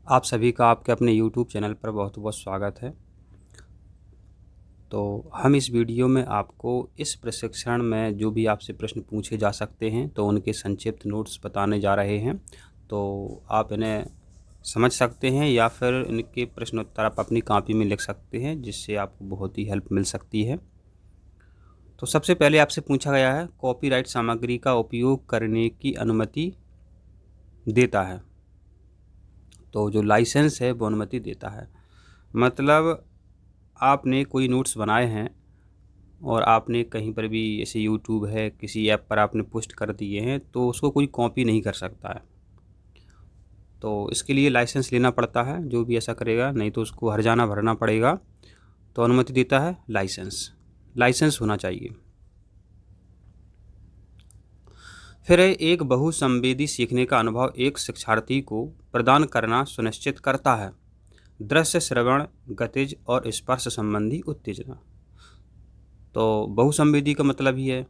आप सभी का आपके अपने YouTube चैनल पर बहुत बहुत स्वागत है। तो हम इस वीडियो में आपको इस प्रशिक्षण में जो भी आपसे प्रश्न पूछे जा सकते हैं तो उनके संक्षिप्त नोट्स बताने जा रहे हैं। तो आप इन्हें समझ सकते हैं या फिर इनके प्रश्नोत्तर आप अपनी कॉपी में लिख सकते हैं, जिससे आपको बहुत ही हेल्प मिल सकती है। तो सबसे पहले आपसे पूछा गया है, कॉपीराइट सामग्री का उपयोग करने की अनुमति देता है। तो जो लाइसेंस है वो अनुमति देता है। मतलब आपने कोई नोट्स बनाए हैं और आपने कहीं पर भी, जैसे यूट्यूब है, किसी ऐप पर आपने पोस्ट कर दिए हैं, तो उसको कोई कॉपी नहीं कर सकता है। तो इसके लिए लाइसेंस लेना पड़ता है जो भी ऐसा करेगा, नहीं तो उसको हर्जाना भरना पड़ेगा। तो अनुमति देता है लाइसेंस, लाइसेंस होना चाहिए। फिर है, एक बहुसंवेदी सीखने का अनुभव एक शिक्षार्थी को प्रदान करना सुनिश्चित करता है। दृश्य, श्रवण, गतिज और स्पर्श संबंधी उत्तेजना। तो बहुसंवेदी का मतलब ही है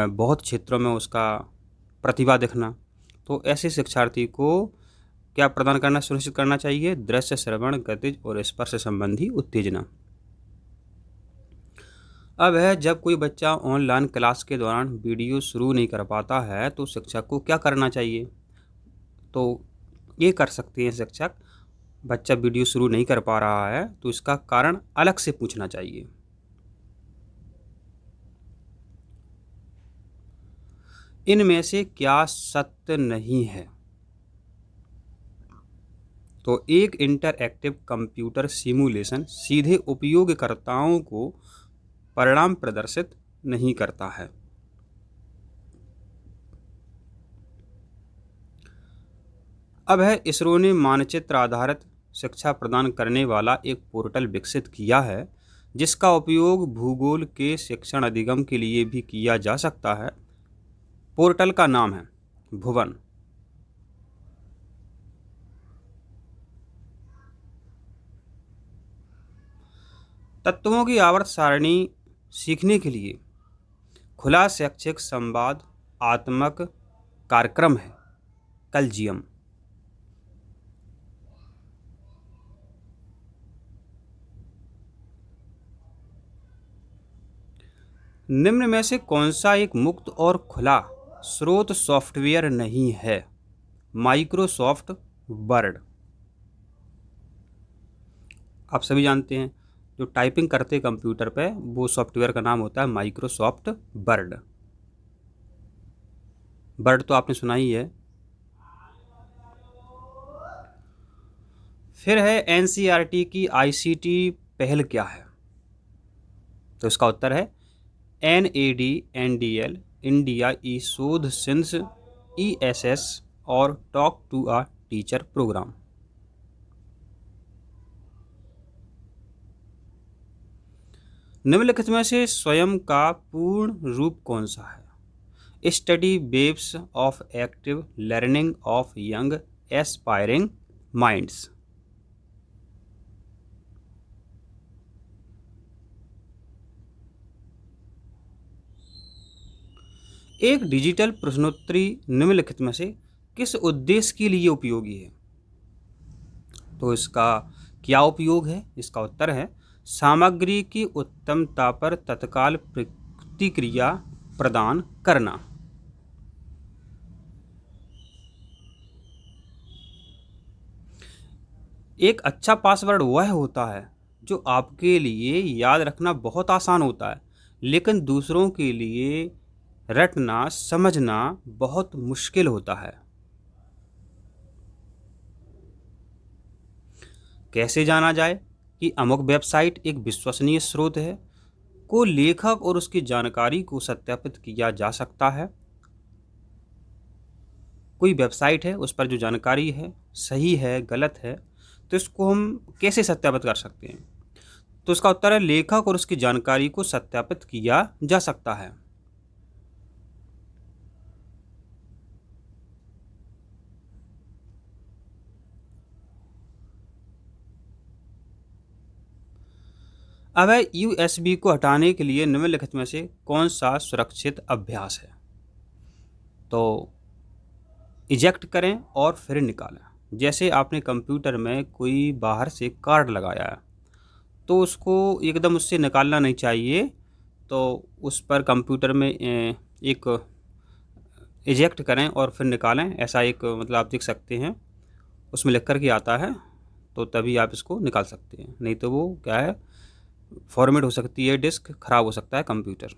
बहुत क्षेत्रों में उसका प्रतिभा दिखना। तो ऐसे शिक्षार्थी को क्या प्रदान करना सुनिश्चित करना चाहिए? दृश्य, श्रवण, गतिज और स्पर्श संबंधी उत्तेजना। अब है, जब कोई बच्चा ऑनलाइन क्लास के दौरान वीडियो शुरू नहीं कर पाता है तो शिक्षक को क्या करना चाहिए? तो ये कर सकते हैं शिक्षक, बच्चा वीडियो शुरू नहीं कर पा रहा है तो इसका कारण अलग से पूछना चाहिए। इनमें से क्या सत्य नहीं है? तो एक इंटरएक्टिव कंप्यूटर सिमुलेशन सीधे उपयोगकर्ताओं को परिणाम प्रदर्शित नहीं करता है। अब है, इसरो ने मानचित्र आधारित शिक्षा प्रदान करने वाला एक पोर्टल विकसित किया है जिसका उपयोग भूगोल के शिक्षण अधिगम के लिए भी किया जा सकता है। पोर्टल का नाम है भुवन। तत्वों की आवर्त सारणी सीखने के लिए खुला शैक्षिक संवाद आत्मक कार्यक्रम है कलजियम। निम्न में से कौन सा एक मुक्त और खुला स्रोत सॉफ्टवेयर नहीं है? Microsoft word. आप सभी जानते हैं, जो टाइपिंग करते हैं कंप्यूटर पे, वो सॉफ्टवेयर का नाम होता है माइक्रोसॉफ्ट वर्ड। वर्ड तो आपने सुना ही है। फिर है, एनसीईआरटी की आईसीटी पहल क्या है? तो इसका उत्तर है NAD-NDL, इंडिया ई शोध सिंस, ESS और talk to a teacher programme. निम्नलिखित में से स्वयं का पूर्ण रूप कौन सा है? Study waves of active learning of young aspiring minds. एक डिजिटल प्रश्नोत्तरी निम्नलिखित में से किस उद्देश्य के लिए उपयोगी है? तो इसका क्या उपयोग है? इसका उत्तर है सामग्री की उत्तमता पर तत्काल प्रतिक्रिया प्रदान करना। एक अच्छा पासवर्ड वह होता है जो आपके लिए याद रखना बहुत आसान होता है, लेकिन दूसरों के लिए रटना समझना बहुत मुश्किल होता है। कैसे जाना जाए कि अमुक वेबसाइट एक विश्वसनीय स्रोत है? को लेखक और उसकी जानकारी को सत्यापित किया जा सकता है। कोई वेबसाइट है, उस पर जो जानकारी है सही है गलत है, तो इसको हम कैसे सत्यापित कर सकते हैं? तो इसका उत्तर है लेखक और उसकी जानकारी को सत्यापित किया जा सकता है। अब है, USB को हटाने के लिए निम्नलिखित में से कौन सा सुरक्षित अभ्यास है? तो इजेक्ट करें और फिर निकालें। जैसे आपने कंप्यूटर में कोई बाहर से कार्ड लगाया है, तो उसको एकदम उससे निकालना नहीं चाहिए। तो उस पर कंप्यूटर में एक इजेक्ट करें और फिर निकालें, ऐसा एक मतलब आप देख सकते हैं उसमें लिख कर के आता है, तो तभी आप इसको निकाल सकते हैं। नहीं तो वो क्या है, फॉर्मेट हो सकती है, डिस्क खराब हो सकता है कंप्यूटर।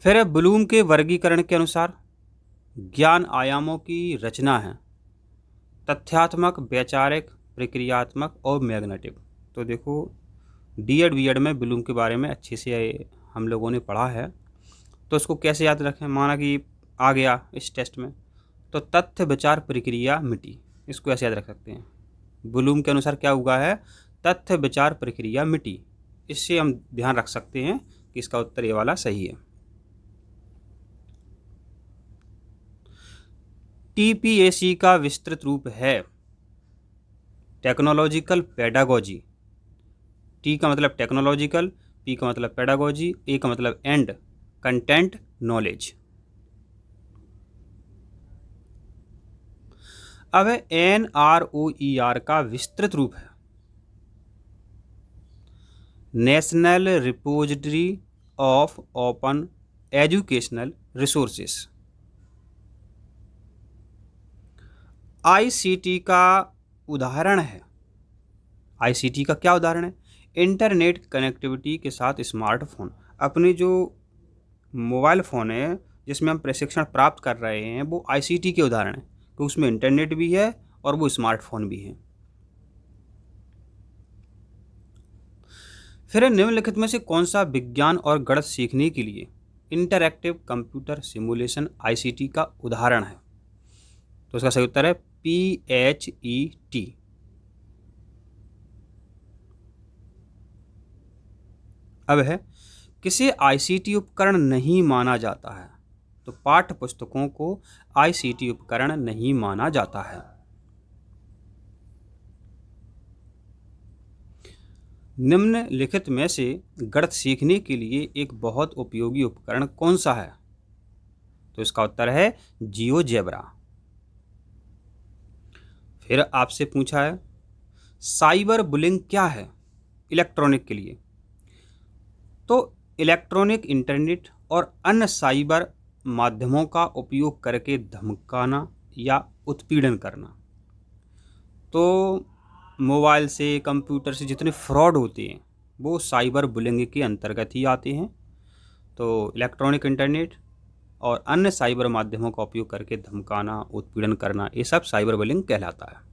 फिर ब्लूम के वर्गीकरण के अनुसार ज्ञान आयामों की रचना है तथ्यात्मक, वैचारिक, प्रक्रियात्मक और मैग्नेटिक। तो देखो डीएड बीएड में ब्लूम के बारे में अच्छे से हम लोगों ने पढ़ा है। तो इसको कैसे याद रखें, माना कि आ गया इस टेस्ट में, तो तथ्य विचार प्रक्रिया मिटी, इसको ऐसे याद रख सकते हैं। ब्लूम के अनुसार क्या हुआ है, तथ्य विचार प्रक्रिया मिटी। इससे हम ध्यान रख सकते हैं कि इसका उत्तर ये वाला सही है। टीपीएसी का विस्तृत रूप है टेक्नोलॉजिकल पेडागोजी। टी का मतलब टेक्नोलॉजिकल, पी का मतलब पेडागोजी, ए का मतलब एंड, कंटेंट नॉलेज। अब NROER का विस्तृत रूप है national repository of open educational resources. ICT का उदाहरण है, ICT का क्या उदाहरण है, इंटरनेट कनेक्टिविटी के साथ स्मार्टफोन। अपने जो मोबाइल फ़ोन है जिसमें हम प्रशिक्षण प्राप्त कर रहे हैं, वो ICT के उदाहरण है, तो उसमें इंटरनेट भी है और वो स्मार्टफोन भी है। फिर निम्नलिखित में से कौन सा विज्ञान और गणित सीखने के लिए इंटरैक्टिव कंप्यूटर सिमुलेशन ICT का उदाहरण है? तो इसका सही उत्तर है PHET। अब है किसे ICT उपकरण नहीं माना जाता है? तो पाठ्य पुस्तकों को ICT उपकरण नहीं माना जाता है। निम्नलिखित में से गणित सीखने के लिए एक बहुत उपयोगी उपकरण कौन सा है? तो इसका उत्तर है जियोजेब्रा। फिर आपसे पूछा है साइबर बुलिंग क्या है इलेक्ट्रॉनिक के लिए? तो इलेक्ट्रॉनिक इंटरनेट और अन्य साइबर माध्यमों का उपयोग करके धमकाना या उत्पीड़न करना। तो मोबाइल से, कंप्यूटर से जितने फ्रॉड होते हैं वो साइबर बुलिंग के अंतर्गत ही आते हैं। तो इलेक्ट्रॉनिक इंटरनेट और अन्य साइबर माध्यमों का उपयोग करके धमकाना, उत्पीड़न करना, ये सब साइबर बुलिंग कहलाता है।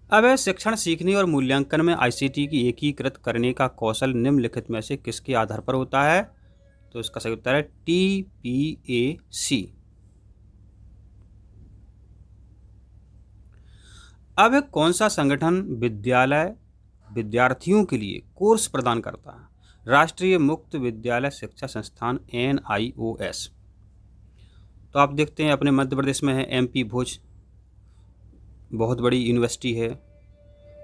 अब शिक्षण, सीखने और मूल्यांकन में ICT की एकीकृत करने का कौशल निम्नलिखित में से किसके आधार पर होता है? तो इसका सही उत्तर है TPAC। अब कौन सा संगठन विद्यालय विद्यार्थियों के लिए कोर्स प्रदान करता है? राष्ट्रीय मुक्त विद्यालय शिक्षा संस्थान NIOS। तो आप देखते हैं अपने मध्य प्रदेश में है MP भोज, बहुत बड़ी यूनिवर्सिटी है।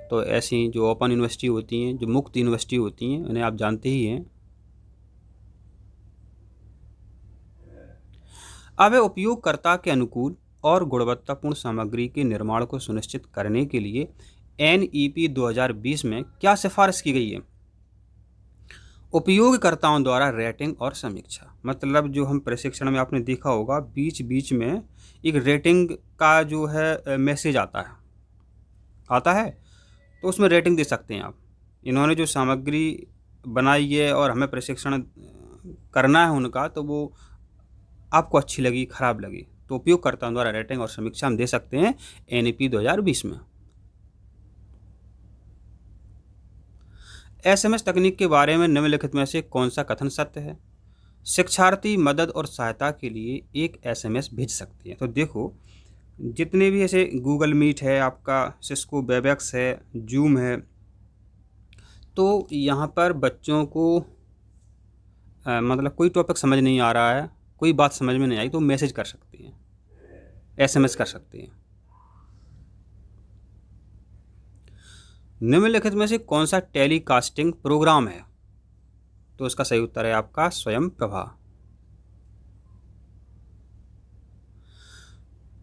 तो ऐसी जो ओपन यूनिवर्सिटी होती हैं, जो मुक्त यूनिवर्सिटी होती हैं, उन्हें आप जानते ही हैं। अब उपयोगकर्ता के अनुकूल और गुणवत्तापूर्ण सामग्री के निर्माण को सुनिश्चित करने के लिए NEP 2020 में क्या सिफारिश की गई है? उपयोगकर्ताओं द्वारा रेटिंग और समीक्षा। मतलब जो हम प्रशिक्षण में आपने देखा होगा बीच बीच में एक रेटिंग का जो है मैसेज आता है, तो उसमें रेटिंग दे सकते हैं आप। इन्होंने जो सामग्री बनाई है और हमें प्रशिक्षण करना है उनका, तो वो आपको अच्छी लगी, खराब लगी, तो उपयोगकर्ताओं द्वारा रेटिंग और समीक्षा हम दे सकते हैं NEP 2020 में। SMS तकनीक के बारे में निम्नलिखित में से कौन सा कथन सत्य है? शिक्षार्थी मदद और सहायता के लिए एक SMS भेज सकते हैं। तो देखो जितने भी ऐसे गूगल मीट है, आपका सिस्को वेबएक्स है, जूम है, तो यहाँ पर बच्चों को मतलब कोई टॉपिक समझ नहीं आ रहा है, कोई बात समझ में नहीं आई, तो मैसेज कर सकते हैं, SMS कर सकते हैं। निम्नलिखित में से कौन सा टेलीकास्टिंग प्रोग्राम है? तो इसका सही उत्तर है आपका स्वयं प्रभा।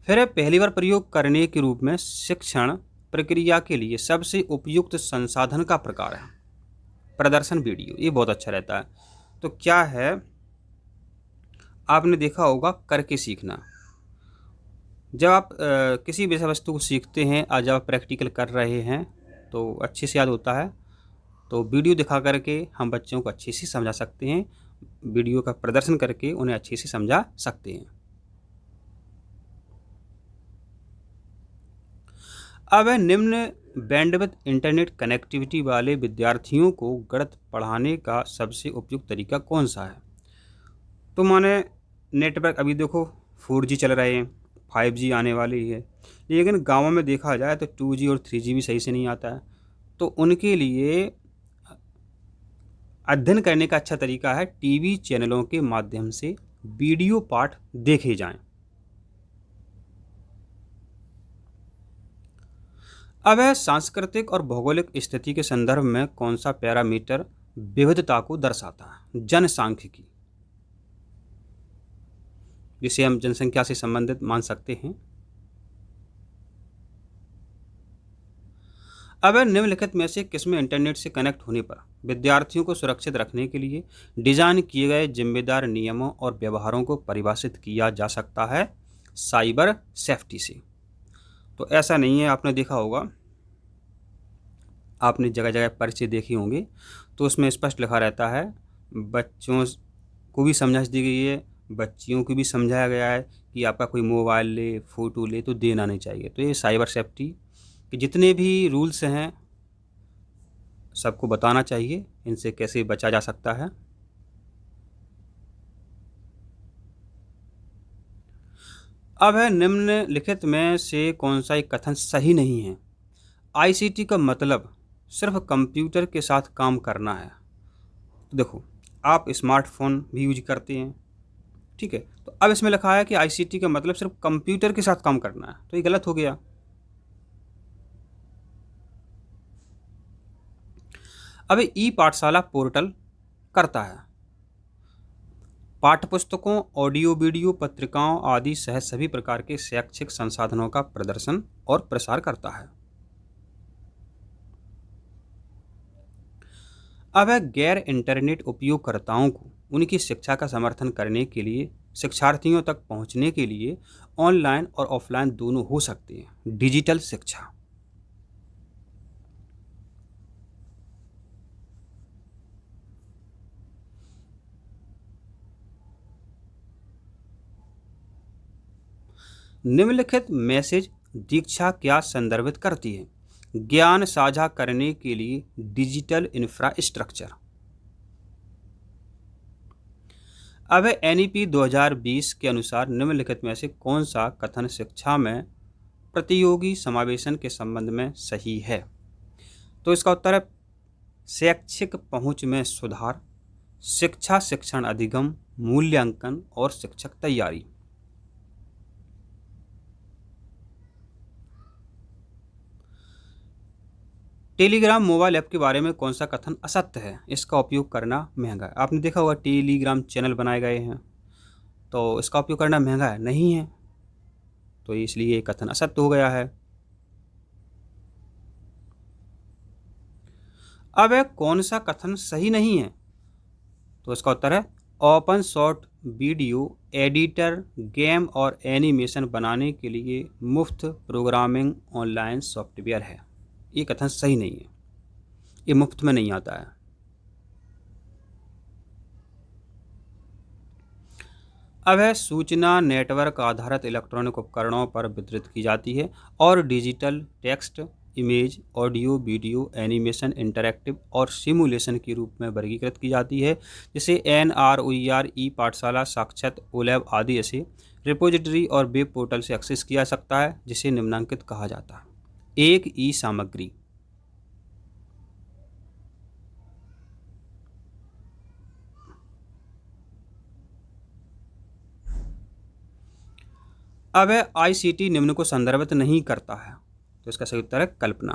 फिर है पहली बार प्रयोग करने के रूप में शिक्षण प्रक्रिया के लिए सबसे उपयुक्त संसाधन का प्रकार है प्रदर्शन वीडियो। ये बहुत अच्छा रहता है। तो क्या है, आपने देखा होगा करके सीखना। जब आप किसी विषय वस्तु को सीखते हैं और जब आप प्रैक्टिकल कर रहे हैं तो अच्छे से याद होता है। तो वीडियो दिखा करके हम बच्चों को अच्छे से समझा सकते हैं, वीडियो का प्रदर्शन करके उन्हें अच्छे से समझा सकते हैं। अब है निम्न बैंडविड्थ इंटरनेट कनेक्टिविटी वाले विद्यार्थियों को गणित पढ़ाने का सबसे उपयुक्त तरीका कौन सा है। तो माने नेटवर्क अभी देखो 4G चल रहे हैं, 5G आने वाली है, लेकिन गाँवों में देखा जाए तो 2G और 3G भी सही से नहीं आता है। तो उनके लिए अध्ययन करने का अच्छा तरीका है टीवी चैनलों के माध्यम से वीडियो पाठ देखे जाएं। अब है सांस्कृतिक और भौगोलिक स्थिति के संदर्भ में कौन सा पैरामीटर विविधता को दर्शाता है। जनसांख्यिकी, जिसे हम जनसंख्या से संबंधित मान सकते हैं। अब निम्नलिखित में से किसमें इंटरनेट से कनेक्ट होने पर विद्यार्थियों को सुरक्षित रखने के लिए डिजाइन किए गए जिम्मेदार नियमों और व्यवहारों को परिभाषित किया जा सकता है साइबर सेफ्टी से। तो ऐसा नहीं है, आपने देखा होगा, आपने जगह जगह पर्चे देखे होंगे, तो उसमें स्पष्ट लिखा रहता है, बच्चों को भी समझा दी गई है, बच्चियों को भी समझाया गया है कि आपका कोई मोबाइल ले, फ़ोटो ले तो देना नहीं चाहिए। तो ये साइबर सेफ्टी के जितने भी रूल्स हैं सबको बताना चाहिए, इनसे कैसे बचा जा सकता है। अब है निम्नलिखित में से कौन सा एक कथन सही नहीं है। आईसीटी का मतलब सिर्फ कंप्यूटर के साथ काम करना है। तो देखो, आप स्मार्टफोन भी यूज करते हैं, ठीक है, तो अब इसमें लिखा है कि आईसीटी का मतलब सिर्फ कंप्यूटर के साथ काम करना है, तो ये गलत हो गया। अब ई पाठशाला पोर्टल करता है पाठ्यपुस्तकों, ऑडियो वीडियो, पत्रिकाओं आदि सहित सभी प्रकार के शैक्षिक संसाधनों का प्रदर्शन और प्रसार करता है। अब गैर इंटरनेट उपयोगकर्ताओं को उनकी शिक्षा का समर्थन करने के लिए शिक्षार्थियों तक पहुंचने के लिए ऑनलाइन और ऑफलाइन दोनों हो सकते हैं डिजिटल शिक्षा। निम्नलिखित मैसेज दीक्षा क्या संदर्भित करती है। ज्ञान साझा करने के लिए डिजिटल इंफ्रास्ट्रक्चर। अब NEP 2020 के अनुसार निम्नलिखित में से कौन सा कथन शिक्षा में प्रतियोगी समावेशन के संबंध में सही है। तो इसका उत्तर है शैक्षिक पहुंच में सुधार, शिक्षा शिक्षण अधिगम, मूल्यांकन और शिक्षक तैयारी। टेलीग्राम मोबाइल ऐप के बारे में कौन सा कथन असत्य है। इसका उपयोग करना महंगा है। आपने देखा होगा टेलीग्राम चैनल बनाए गए हैं, तो इसका उपयोग करना महंगा है, नहीं है, तो इसलिए ये कथन असत्य हो गया है। अब कौन सा कथन सही नहीं है। तो इसका उत्तर है open source video editor game और एनिमेशन बनाने के लिए मुफ्त प्रोग्रामिंग ऑनलाइन सॉफ्टवेयर है। ये कथन सही नहीं है, ये मुफ्त में नहीं आता है। अब सूचना नेटवर्क आधारित इलेक्ट्रॉनिक उपकरणों पर वितरित की जाती है और digital text, image, audio, video, animation, interactive और सिमुलेशन के रूप में वर्गीकृत की जाती है, जिसे NROER, ई पाठशाला, साक्षात, ओलैब आदि ऐसे रिपोजिटरी और वेब पोर्टल से एक्सेस किया जा सकता है, जिसे निम्नांकित कहा जाता है। एक ई सामग्री। अब ICT निम्न को संदर्भित नहीं करता है, तो इसका सही उत्तर है कल्पना।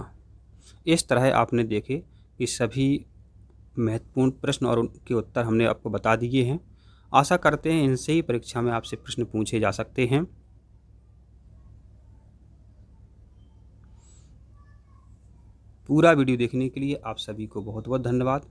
इस तरह आपने देखे कि सभी महत्वपूर्ण प्रश्न और उनके उत्तर हमने आपको बता दिए हैं। आशा करते हैं इनसे ही परीक्षा में आपसे प्रश्न पूछे जा सकते हैं। पूरा वीडियो देखने के लिए आप सभी को बहुत बहुत धन्यवाद।